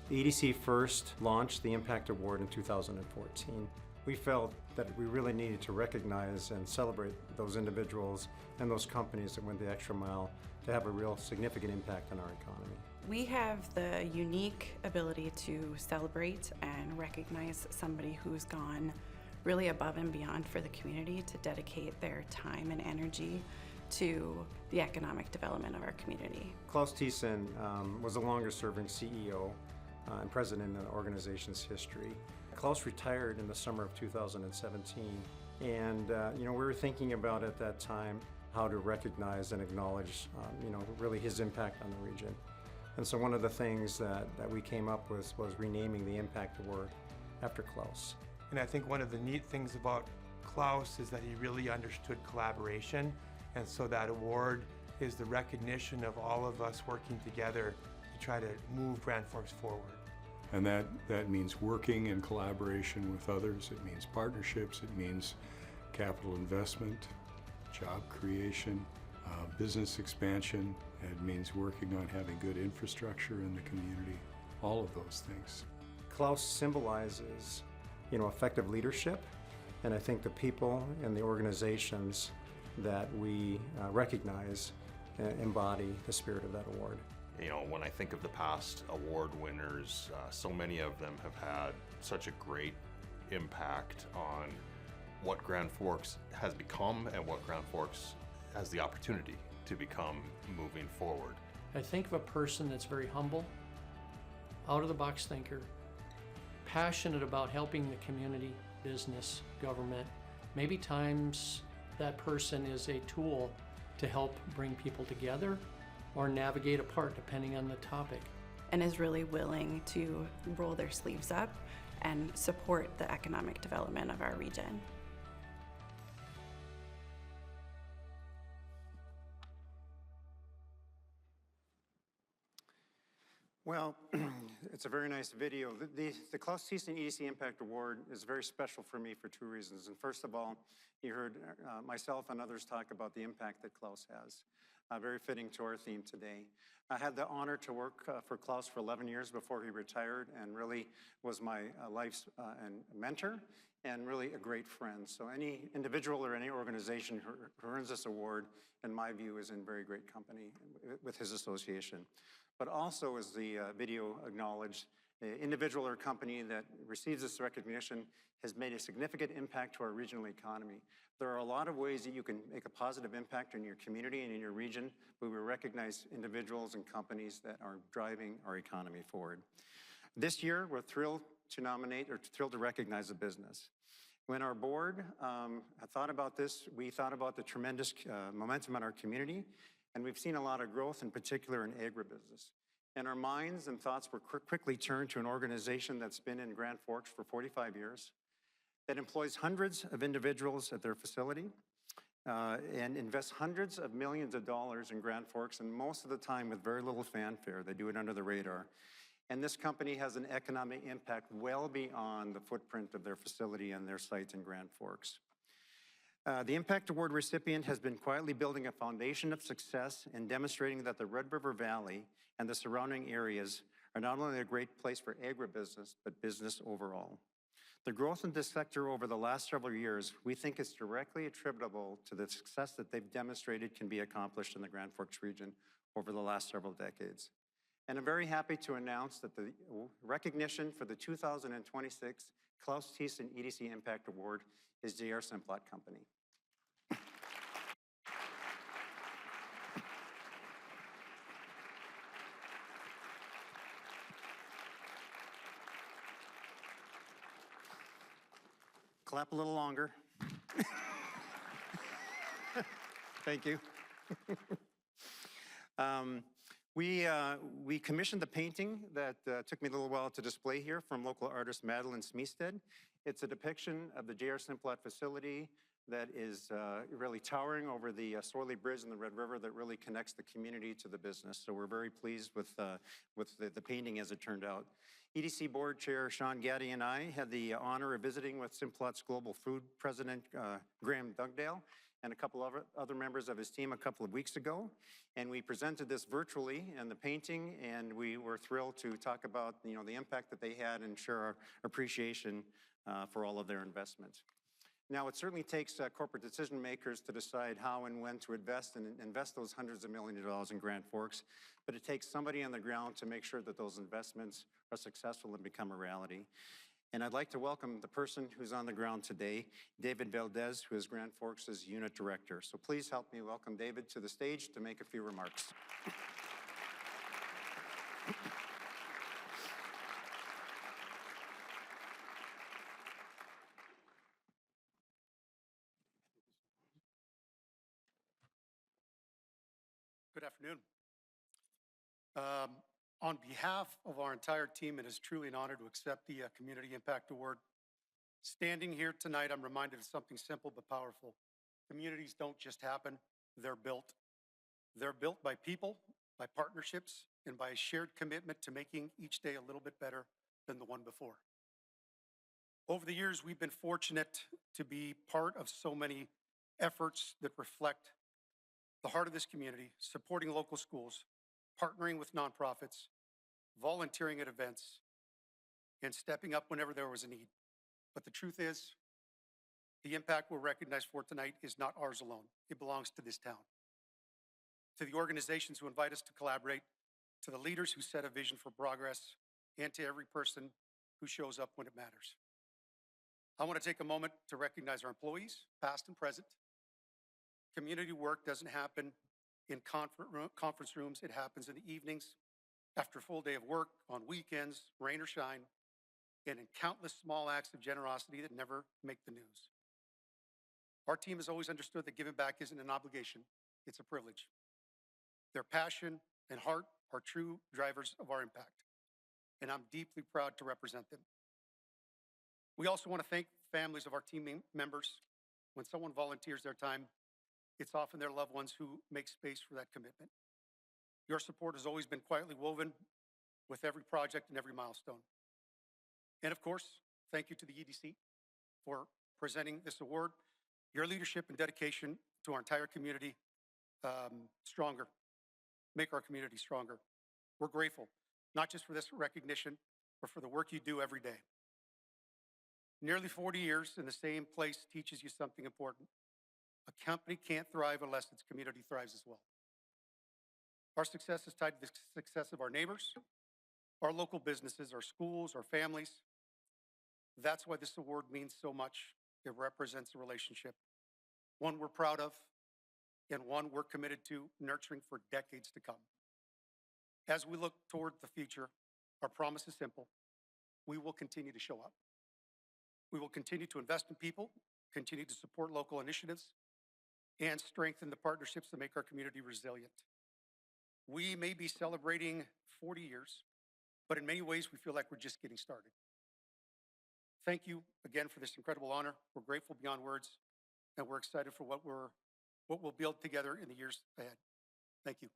The EDC first launched the Impact Award in 2014. We felt that we really needed to recognize and celebrate those individuals and those companies that went the extra mile to have a real significant impact on our economy. We have the unique ability to celebrate and recognize somebody who's gone really above and beyond for the community to dedicate their time and energy to the economic development of our community. Klaus Thiessen was the longest serving CEO and president in the organization's history. Klaus retired in the summer of 2017, and we were thinking about at that time how to recognize and acknowledge really his impact on the region. And so one of the things that we came up with was renaming the Impact Award after Klaus. And I think one of the neat things about Klaus is that he really understood collaboration, and so that award is the recognition of all of us working together to try to move Grand Forks forward. And that means working in collaboration with others. It means partnerships. It means capital investment, job creation, business expansion. It means working on having good infrastructure in the community, all of those things. Klaus symbolizes, effective leadership, and I think the people and the organizations that we recognize embody the spirit of that award. When I think of the past award winners, so many of them have had such a great impact on what Grand Forks has become and what Grand Forks has the opportunity to become moving forward. I think of a person that's very humble, out-of-the-box thinker, passionate about helping the community, business, government. Maybe times that person is a tool to help bring people together or navigate apart, depending on the topic. And is really willing to roll their sleeves up and support the economic development of our region. Well, it's a very nice video. The Klaus Thiessen EDC Impact Award is very special for me for two reasons. And first of all, you heard myself and others talk about the impact that Klaus has. Very fitting to our theme today. I had the honor to work for Klaus for 11 years before he retired, and really was my life's and mentor, and really a great friend. So any individual or any organization who earns this award, in my view, is in very great company with his association. But also, as the video acknowledged, the individual or company that receives this recognition has made a significant impact to our regional economy. There are a lot of ways that you can make a positive impact in your community and in your region, but we recognize individuals and companies that are driving our economy forward. This year, we're thrilled to recognize a business. When our board had thought about this, we thought about the tremendous momentum in our community, and we've seen a lot of growth, in particular in agribusiness. And our minds and thoughts were quickly turned to an organization that's been in Grand Forks for 45 years, that employs hundreds of individuals at their facility, and invests hundreds of millions of dollars in Grand Forks, and most of the time with very little fanfare. They do it under the radar. And this company has an economic impact well beyond the footprint of their facility and their sites in Grand Forks. The Impact Award recipient has been quietly building a foundation of success and demonstrating that the Red River Valley and the surrounding areas are not only a great place for agribusiness, but business overall. The growth in this sector over the last several years, we think is directly attributable to the success that they've demonstrated can be accomplished in the Grand Forks region over the last several decades. And I'm very happy to announce that the recognition for the 2026 Klaus Thiessen EDC Impact Award is JR Simplot Company. Clap a little longer. Thank you. We commissioned the painting that took me a little while to display here from local artist Madeline Smeested. It's a depiction of the JR Simplot facility that is really towering over the Sorley Bridge in the Red River that really connects the community to the business. So we're very pleased with the painting as it turned out. EDC Board Chair Sean Gaddy and I had the honor of visiting with Simplot's Global Food President Graham Dugdale, and a couple of other members of his team a couple of weeks ago. And we presented this virtually in the painting, and we were thrilled to talk about, the impact that they had and share our appreciation for all of their investment. Now, it certainly takes corporate decision makers to decide how and when to invest and invest those hundreds of millions of dollars in Grand Forks, but it takes somebody on the ground to make sure that those investments are successful and become a reality. And I'd like to welcome the person who's on the ground today, David Valdez, who is Grand Forks' Unit Director. So please help me welcome David to the stage to make a few remarks. Good afternoon. On behalf of our entire team, it is truly an honor to accept the Community Impact Award. Standing here tonight, I'm reminded of something simple but powerful. Communities don't just happen, they're built. They're built by people, by partnerships, and by a shared commitment to making each day a little bit better than the one before. Over the years, we've been fortunate to be part of so many efforts that reflect the heart of this community, supporting local schools, partnering with nonprofits, volunteering at events, and stepping up whenever there was a need. But the truth is, the impact we're recognized for tonight is not ours alone. It belongs to this town. To the organizations who invite us to collaborate, to the leaders who set a vision for progress, and to every person who shows up when it matters. I want to take a moment to recognize our employees, past and present. Community work doesn't happen in conference rooms. It happens in the evenings, after a full day of work, on weekends, rain or shine, and in countless small acts of generosity that never make the news. Our team has always understood that giving back isn't an obligation, it's a privilege. Their passion and heart are true drivers of our impact, and I'm deeply proud to represent them. We also want to thank families of our team members. When someone volunteers their time, it's often their loved ones who make space for that commitment. Your support has always been quietly woven with every project and every milestone. And of course, thank you to the EDC for presenting this award. Your leadership and dedication to our entire community stronger, make our community stronger. We're grateful, not just for this recognition, but for the work you do every day. Nearly 40 years in the same place teaches you something important. A company can't thrive unless its community thrives as well. Our success is tied to the success of our neighbors, our local businesses, our schools, our families. That's why this award means so much. It represents a relationship, one we're proud of, and one we're committed to nurturing for decades to come. As we look toward the future, our promise is simple. We will continue to show up. We will continue to invest in people, continue to support local initiatives, and strengthen the partnerships that make our community resilient. We may be celebrating 40 years, but in many ways, we feel like we're just getting started. Thank you again for this incredible honor. We're grateful beyond words, and we're excited for what we'll build together in the years ahead. Thank you.